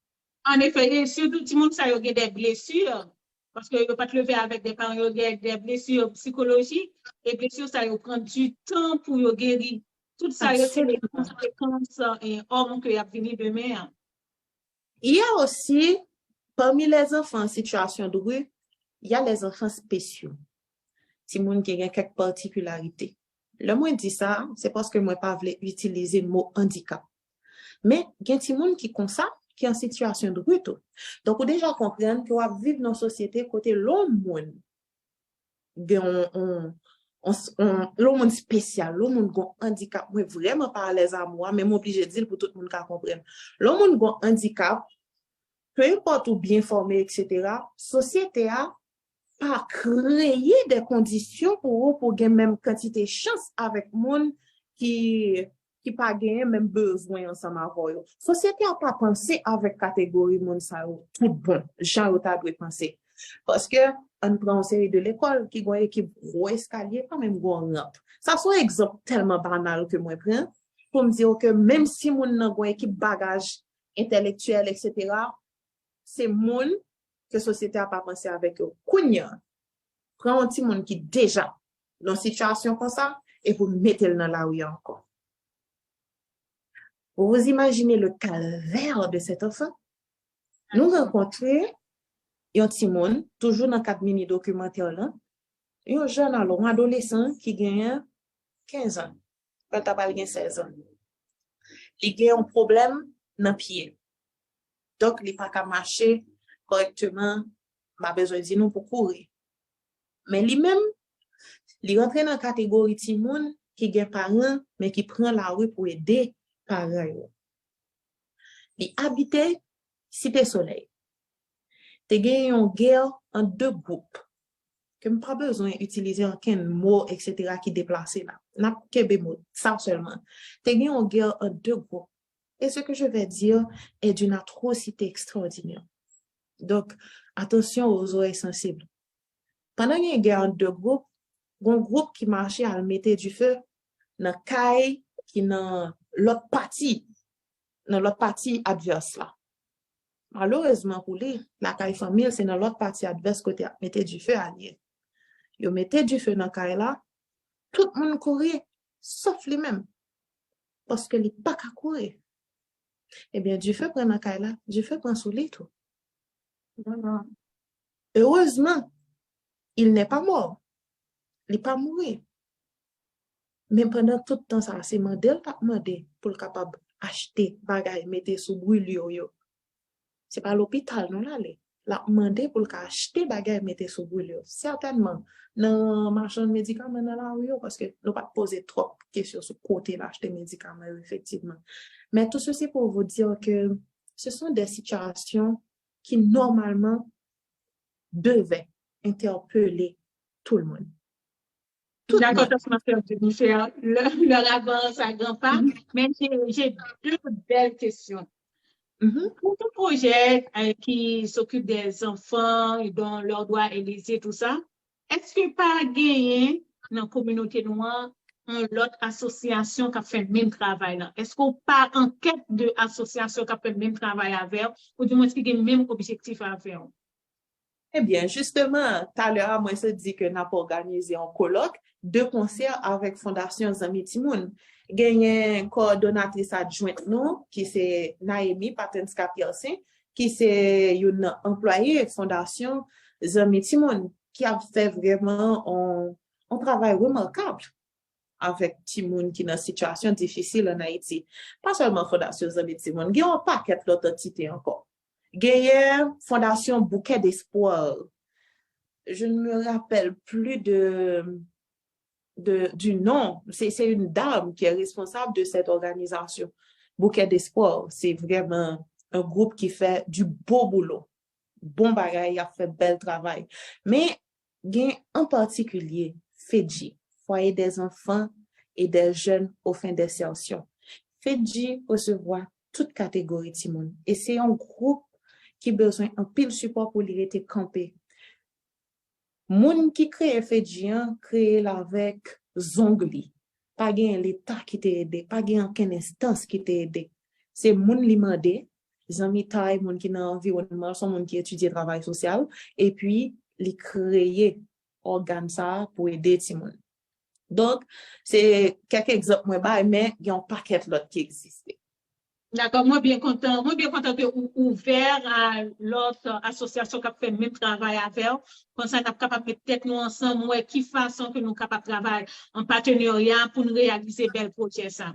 En effet, surtout, tout le monde a des blessures, parce que ne peut pas te lever avec des parents, des blessures psychologiques, et blessures, ça prend du temps pour guérir. Tout ça, c'est les Absolument. conséquences et hommes qui a venu demain. Il y a aussi, parmi les enfants en situation de rue, il y a les enfants spéciaux. Si moun qui a quelques particularités. Le moins dit ça, c'est parce que moi pas voulu utiliser le mot handicap. Mais il y a des gens qui comme ça, qui en situation de rue tout. Donc, vous déjà comprendre que vous vivez dans une société côté l'homme l'homme spécial, l'homme qui a un handicap, moi vraiment pas à l'aise à moi, mais m'obligé de dire pour tout le monde qui comprenne. L'homme qui a un handicap, peu importe ou bien formé, etc., société a pas créé des conditions pour gagner même quantité de chance avec monde qui pas gagné même besoin ensemble avec eux. Société a pas pensé avec catégorie monde ça tout bon, Jean ta doit penser. Parce que on prend une série de l'école qui a une équipe gros escalier pas même gros rampe. Ça c'est un exemple tellement banal que moi prends pour me dire que même si moun nan une équipe bagage intellectuel etc., c'est moun que société a pas pensé avec eux. Kounya, prends un petit monde qui déjà dans une situation comme ça et vous mettez-le dans la rue encore. Vous imaginez le calvaire de cet enfant? Nous rencontrons un petit monde, toujours dans 4 mini documentaires là, un jeune alors, un adolescent qui gagne 15 ans, quand t'as pas 16 ans. Il a un problème dans le pied. Donc, il n'a pas qu'à marcher correctement, il a besoin de dire nous pour courir. Mais lui-même, il rentre dans la catégorie de monde qui a parents, mais qui prend la rue pour aider parents. Il habite Cité Soleil. Il y a une guerre en 2 groupes. Que je n'ai pas besoin d'utiliser aucun mot, etc., qui déplace là. N'a pas mot, ça seulement. Il y a une guerre en 2 groupes. Et ce que je vais dire est d'une atrocité extraordinaire. Donc, attention aux oreilles sensibles. Pendant qu'il y a une guerre en 2 groupes, il y a un groupe qui marchait à mettre du feu dans la caille qui dans l'autre partie adverse là. Malheureusement pour lui, la caille famille, c'est dans l'autre partie adverse côté à mettre du feu à lier. Ils mettaient du feu dans la caille là, tout le monde courait, sauf lui-même. Parce que il pas qu'à courir. Eh bien, du feu prend la caille là, du feu prend sous lit tout. Heureusement, il n'est pas mort. Il n'est pas mort. Mais pendant tout le temps, ça, c'est modèle pas demandé pour le capable acheter bagaille, mettre sous brûlure yo. C'est pas l'hôpital non là la demandé pour le acheter bagaille, mettre sous brûlure. Certainement dans marchand de médicaments dans la rue parce que nous pas poser trop de questions sur côté l'acheter médicaments effectivement. Mais tout ceci pour vous dire que ce sont des situations qui normalement devaient interpeller tout le monde. D'accord, ça m'a fait leur avance à grands pas, mais j'ai 2 belles questions. Pour tout projet qui s'occupe des enfants et dont leur droit est lésé, tout ça, est-ce que pas gagné dans la communauté noire l'autre association qui fait le même travail là? Est-ce qu'on pas en quête de association qui fait le même travail avec ou du moins qui a le même objectif à faire? Eh bien, justement, tout à l'heure, moi, je dis que nous avons organisé un colloque de concert avec Fondation Zami Timoun. Il y a une coordonnatrice adjointe, nous, qui c'est Naomi Patenska-Piercin, qui c'est une employée Fondation Zami Timoun, qui a fait vraiment un travail remarquable avec Timoun qui est dans une situation difficile en Haïti. Pas seulement Fondation Zami Timoun, il y a un paquet d'autres entités encore. Gagne Fondation Bouquet d'Espoir. Je ne me rappelle plus du nom. C'est une dame qui est responsable de cette organisation. Bouquet d'Espoir, c'est vraiment un groupe qui fait du beau boulot. Bon bagay, il a fait bel travail. Mais gagne en particulier FEDJI, Foyer des enfants et des jeunes aux fins d'insertion. FEDJI recevoir toute catégorie de monde. Et c'est un groupe qui besoin un pile support pour lui être campé. Moun qui crée FEDJI, crée avec zongli. Pas gen l'État qui t'a aidé, pas gen aucune instance qui t'a aidé. C'est moun li mandé, zami tay, moun qui dans environnement, son moun qui étudie travail social, et puis li créer organe ça pour aider ti moun. Donc, c'est quelques exemples, mais il y a un paquet d'autres qui existent. D'accord, moi bien content que vous ouvert à l'autre association qui a fait le même travail avec vous. Comme ça, nous sommes capables de mettre tête nous ensemble, ouais, qui façon que nous sommes capables de travailler en partenariat pour nous réaliser bel projet ça.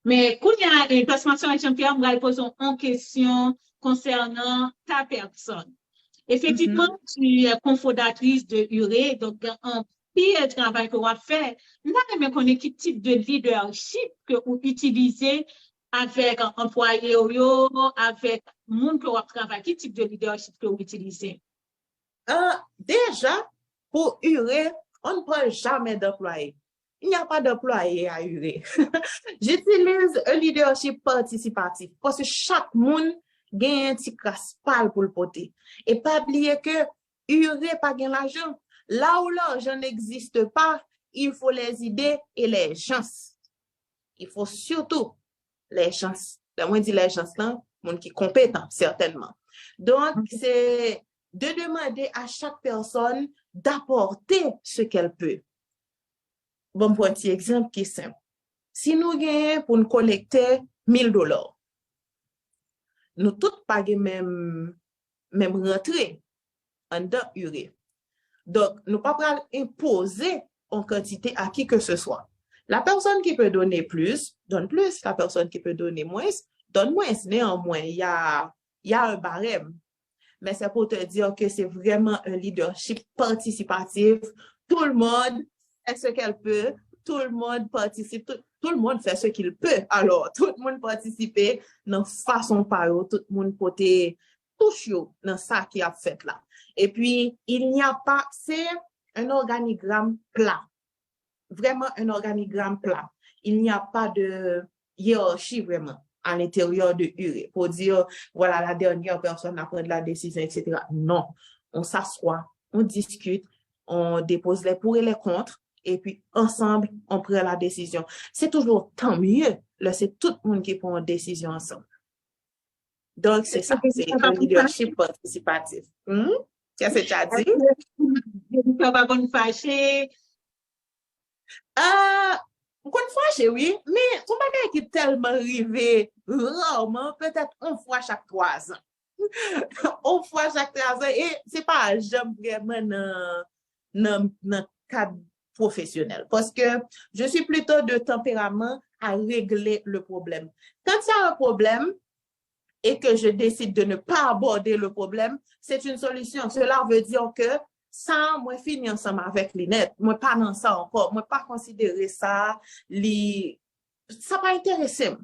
Mais quand il y a une transformation avec Jean-Pierre, on va poser une question concernant ta personne. Effectivement, tu es cofondatrice de URE, donc un pire travail que vous fait. Nous avons connaître quel type de leadership que vous utilisez avec employés, avec monde que vous travaillez, quel type de leadership que vous utilisez? Déjà, pour URE, on ne parle jamais d'employés. Il n'y a pas d'employés à URE. J'utilise un leadership participatif parce que chaque monde gagne un petit casse-pal pour le porter. Et pas oublier que URE pas gagne l'argent. Là où l'argent n'existe pas, il faut les idées et les chances. Il faut surtout les chances. Moi, je dis les chances là, monde qui est compétent, certainement. Donc, c'est de demander à chaque personne d'apporter ce qu'elle peut. Bon, pour un petit exemple qui est simple. Si nous gagnons pour nous collecter $1000, nous tous pas même rentrée en dedans URE. Donc, nous pas pas imposer en quantité à qui que ce soit. La personne qui peut donner plus, donne plus. La personne qui peut donner moins, donne moins. Néanmoins, il y a un barème. Mais c'est pour te dire que c'est vraiment un leadership participatif. Tout le monde fait ce qu'elle peut. Tout le monde participe. Tout le monde fait ce qu'il peut. Alors, tout le monde participe dans façon par eux. Tout le monde peut toucher dans ça qui a fait là. Et puis, il n'y a pas, c'est un organigramme plat. Vraiment un organigramme plat. Il n'y a pas de hiérarchie vraiment à l'intérieur de URE pour dire, voilà, la dernière personne à prendre la décision, etc. Non. On s'assoit, on discute, on dépose les pour et les contre, et puis ensemble, on prend la décision. C'est toujours tant mieux. Là, c'est tout le monde qui prend une décision ensemble. Donc, c'est ça, c'est un leadership participatif. Qu'est-ce que tu as dit? Ça va vous fâcher. Encore une fois, oui, mais son bagage qui est tellement arrivé rarement, peut-être une fois chaque 3 ans. Une fois chaque 3 ans, et c'est pas jamais vraiment dans le cadre professionnel, parce que je suis plutôt de tempérament à régler le problème. Quand il y a un problème et que je décide de ne pas aborder le problème, c'est une solution. Cela veut dire que ça, moi, fini ensemble avec Lynette. Moi, pas dans ça encore. Moi, pas considérer ça, ça pas intéressé.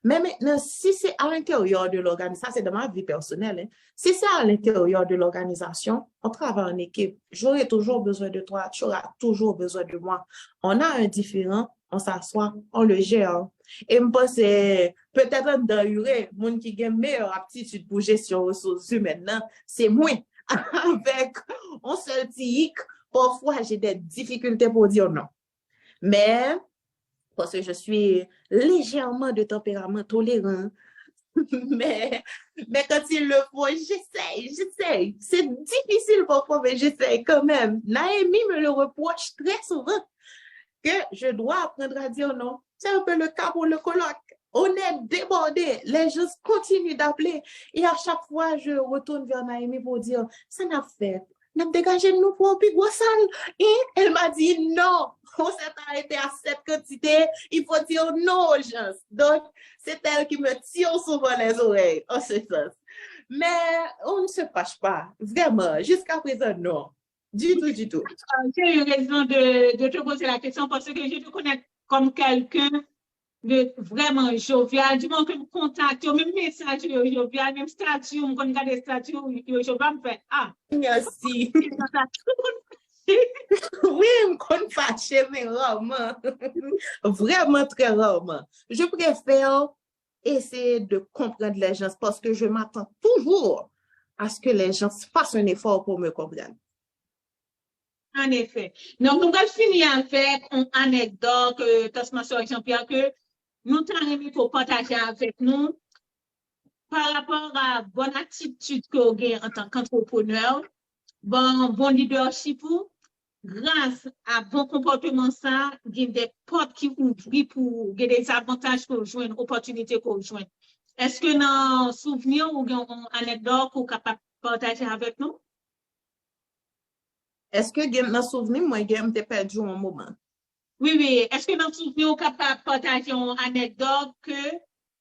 Mais maintenant, si c'est à l'intérieur de l'organisation, ça c'est dans ma vie personnelle, hein. Si c'est à l'intérieur de l'organisation, on travaille en équipe. J'aurai toujours besoin de toi, tu auras toujours besoin de moi. On a un différent, on s'assoit, on le gère. Et je pense peut-être dans URE, monde qui a une meilleure aptitude pour gestion ressources humaines, c'est moi. Avec un seul tic, parfois j'ai des difficultés pour dire non. Mais, parce que je suis légèrement de tempérament tolérant, mais quand il le faut, j'essaie. C'est difficile parfois, mais j'essaie quand même. Naomi me le reproche très souvent, que je dois apprendre à dire non. C'est un peu le cas pour le colloque. On est débordé. Les gens continuent d'appeler. Et à chaque fois, je retourne vers Naomi pour dire, ça n'a fait. N'a dégagé de nous pour un plus gros salle. Et elle m'a dit non. On s'est arrêté à cette quantité. Il faut dire non aux gens. Donc, c'est elle qui me tire souvent les oreilles en ce sens. Mais on ne se fâche pas. Vraiment. Jusqu'à présent, non. Du tout. J'ai eu raison de te poser la question parce que je te connais comme quelqu'un de vraiment jovial. Du moment que je contacte, même message jovial, même statut, je regarde des statuts, je vais me faire merci. Oui, je me fâche, mais rarement. Vraiment très rarement. Je préfère essayer de comprendre les gens parce que je m'attends toujours à ce que les gens fassent un effort pour me comprendre. En effet. Donc, nous allons finir avec une anecdote que transformation avec Jean-Pierre que nous t'avons pour partager avec nous par rapport à la bonne attitude que vous avez en tant qu'entrepreneur, bon leadership grâce à bon comportement ça, il y a des portes qui ouvrent pour des avantages qu'on joue, une opportunité qu'on joue. Est-ce que dans souvenir ou une anecdote qu'on est capable de partager avec nous? Est-ce que gen nan souvenir moi gen m'te perdu un moment? Oui, oui. Est-ce que dans souvenir on est capable de partager une anecdote que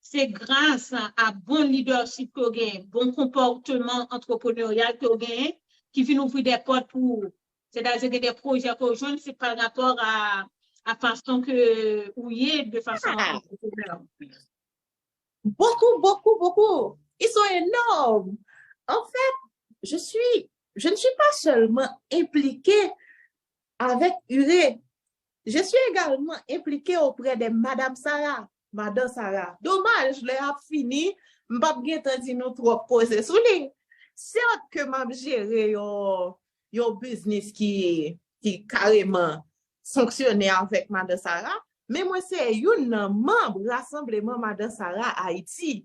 c'est grâce à bon leadership qu'on gagne, bon comportement entrepreneurial qu'on gagne, qui vient ouvrir des portes pour, c'est-à-dire que des projets qu'on joue, c'est par rapport à façon que, ou y est de façon entrepreneuriale. Beaucoup, beaucoup, beaucoup. Ils sont énormes. En fait, je ne suis pas seulement impliquée avec Uré. Je suis également impliquée auprès de Madame Sarah. Madame Sarah. Dommage, je l'ai fini. M'pap gen tan di nou trop pose sou li. Certes que m'a géré yon business qui carrément fonctionné avec Madame Sarah, mais moi c'est yon membre rassemblement Madame Sarah Haïti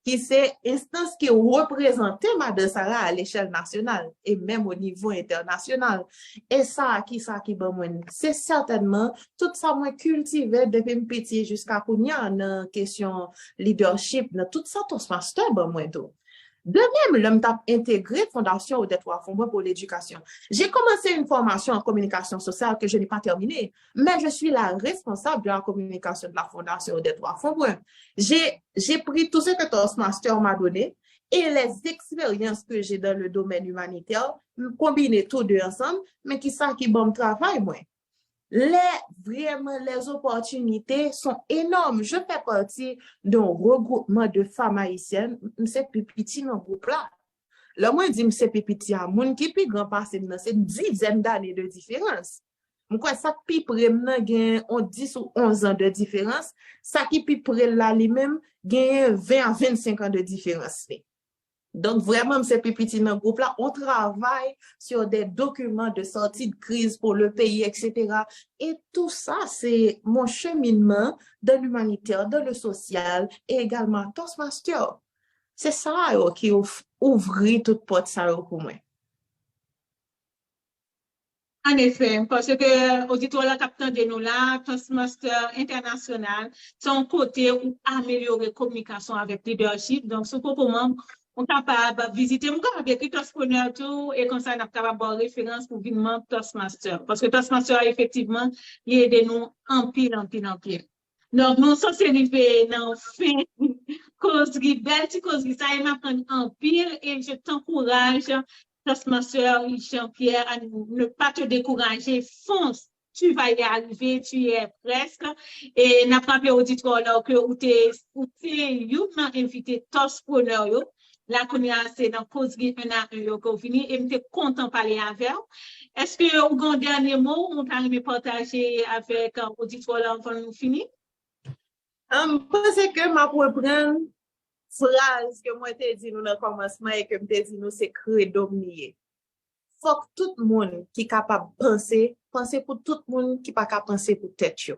qui c'est instance qui représente Madame Sarah à l'échelle nationale et même au niveau international. Et ça qui bon moi, c'est certainement tout ça moi cultivé depuis petit jusqu'à kounya dans question leadership, dans tout ça Toastmaster bon moi tout. De même, l'homme t'a intégré Fondation aux Trois Fonds pour l'éducation. J'ai commencé une formation en communication sociale que je n'ai pas terminée, mais je suis la responsable de la communication de la Fondation aux Trois Fonds. J'ai pris tout ce que Toastmaster m'a donné et les expériences que j'ai dans le domaine humanitaire, combiner tout deux ensemble, mais qui ça qui bon travail, moi. Vraiment, les opportunités sont énormes. Je fais partie d'un regroupement de femmes haïtiennes. C'est petit dans le groupe là. Le moins dit, c'est petit à moun qui plus grand passé dans c'est une dizaine d'années de différence. Moi, ça qui prenne gain on 10 ou 11 ans de différence, ça qui plus prenne là lui-même gain 20 à 25 ans de différence. Donc, vraiment, ces petits dans le groupe là, on travaille sur des documents de sortie de crise pour le pays, etc. Et tout ça, c'est mon cheminement dans l'humanitaire, dans le social et également Toastmaster. C'est ça qui ouvre toute porte ça pour moi. En effet, parce que auditoire la capitaine de nous là, Toastmaster international, son côté où améliorer la communication avec leadership. Donc, ce pour membre, on est capable de visiter, on est capable d'écrire Toastpreneur tout, et comme ça, on est capable d'avoir référence pour venir Toastmaster. Parce que Toastmaster, effectivement, il aide nous en pile, en pile, en pile. Donc, nous sommes arrivés dans la fin, causerie, belle causerie, ça, il m'apprend en pile, et je t'encourage, Toastmaster Jean-Pierre, à ne pas te décourager, fonce. Tu vas y arriver, tu y es presque. Et n'a pas auditoire là que ou t'es invité Toastpreneur. La c'est dans causerie 1 à 1 que vous venez et m'étais content de parler avec vous. Est-ce que vous avez un dernier mot on t'a aimé partager avec l'auditoire là avant de finir? Je pense que ma pour prendre phrase que moi t'ai dit nous dans le commencement et que m'te dit nous c'est credo nier. Faut que tout le monde qui est capable de penser pour tout le monde qui pas capable penser pour tête yo.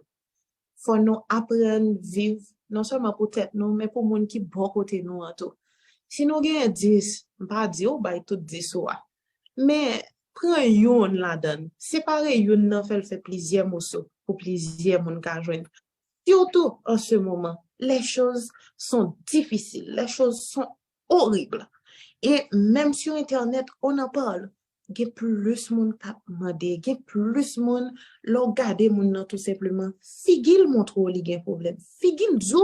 Faut nous apprendre vivre non seulement pour tête nous mais pour monde qui bon côté nous en tout. Si nous gagnons 10, pas dire ou bay tout 10 ou. Mais prends yon là-dedans. Séparer yon nan fait plaisir morceau pour plaisir moun ka joindre. Surtout en ce moment, les choses sont difficiles, les choses sont horribles. Et même sur Internet, on en parle. Il y a plus de monde qui a demandé, il y a plus de monde qui a regardé tout simplement. Figil montre où il y a un problème. Figil dit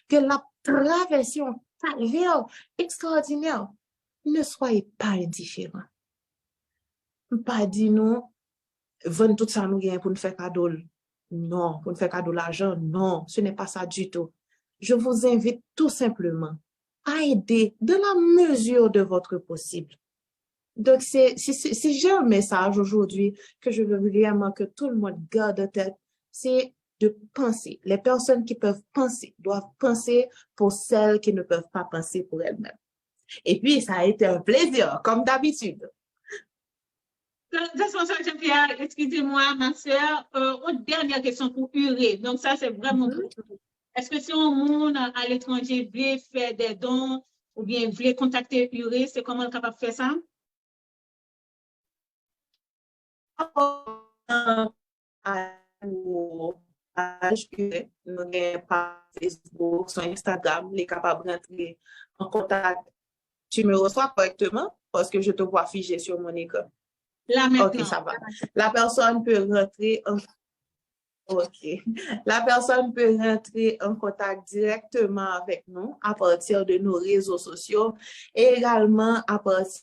que la traversée en calvaire extraordinaire. Ne soyez pas indifférents. Pas dire non, vendre tout ça nous gagne pour nous faire cadeau. Non, pour nous faire cadeau l'argent, non, ce n'est pas ça du tout. Je vous invite tout simplement à aider de la mesure de votre possible. Donc, si j'ai un message aujourd'hui que je veux vraiment que tout le monde garde en tête, c'est de penser. Les personnes qui peuvent penser doivent penser pour celles qui ne peuvent pas penser pour elles-mêmes. Et puis, ça a été un plaisir, comme d'habitude. Jean-Pierre, excusez-moi, ma soeur, une dernière question pour Uré. Donc, ça, c'est vraiment pour vous. Est-ce que si un monde à l'étranger veut faire des dons ou bien veut contacter Uré, c'est comment on est capable de faire ça? à nos pages que nous avons par Facebook, sur Instagram, les capables d'entrer en contact. Tu me reçois correctement parce que je te vois figé sur mon écran. Là Ok, maintenant. ça va. La personne peut rentrer en OK. La personne peut rentrer en contact directement avec nous à partir de nos réseaux sociaux et également à partir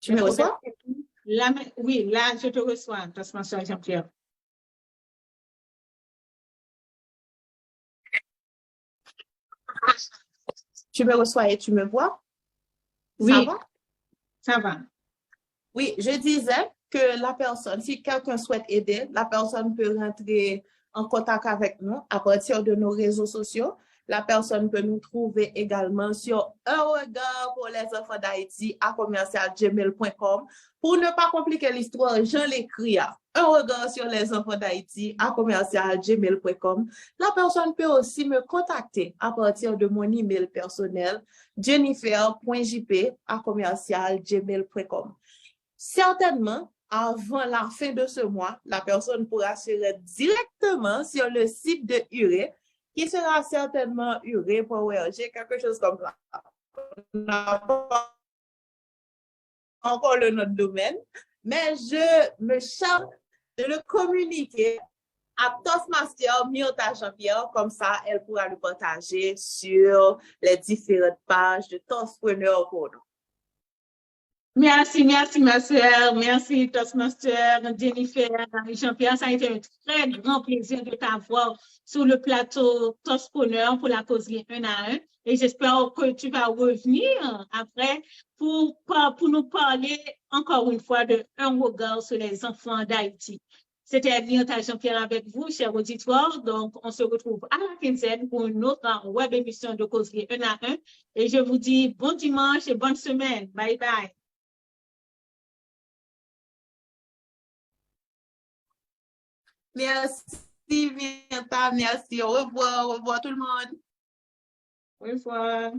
Tu me reçois? Là, oui, là, je te reçois, Toastmaster Jean-Pierre. Tu me reçois et tu me vois? Ça Oui, va? ça va. Oui, je disais que la personne, si quelqu'un souhaite aider, la personne peut rentrer en contact avec nous à partir de nos réseaux sociaux. La personne peut nous trouver également sur un regard pour les enfants d'Haïti à commercial@gmail.com. Pour ne pas compliquer l'histoire, je l'écris à un regard sur les enfants d'Haïti à commercial@gmail.com. La personne peut aussi me contacter à partir de mon email personnel jennifer.jp@commercial@gmail.com. Certainement, avant la fin de ce mois, la personne pourra se rendre directement sur le site de URE, qui sera certainement ure.org, quelque chose comme ça. On n'a pas encore le nom de domaine, mais je me charge de le communiquer à Toastmaster Myrta Jean-Pierre, comme ça, elle pourra le partager sur les différentes pages de Toastpreneur pour nous. Merci, merci, ma sœur. Merci, Toastmaster, Jennifer, Jean-Pierre. Ça a été un très grand plaisir de t'avoir sur le plateau Toastpreneur pour la causerie 1 à 1. Et j'espère que tu vas revenir après pour nous parler encore une fois de un regard sur les enfants d'Haïti. C'était Myrta Jean-Pierre avec vous, chers auditeurs. Donc, on se retrouve à la quinzaine pour une autre web émission de causerie 1 à 1. Et je vous dis bon dimanche et bonne semaine. Bye bye. Merci, Myrta, merci. Au revoir tout le monde. Au revoir.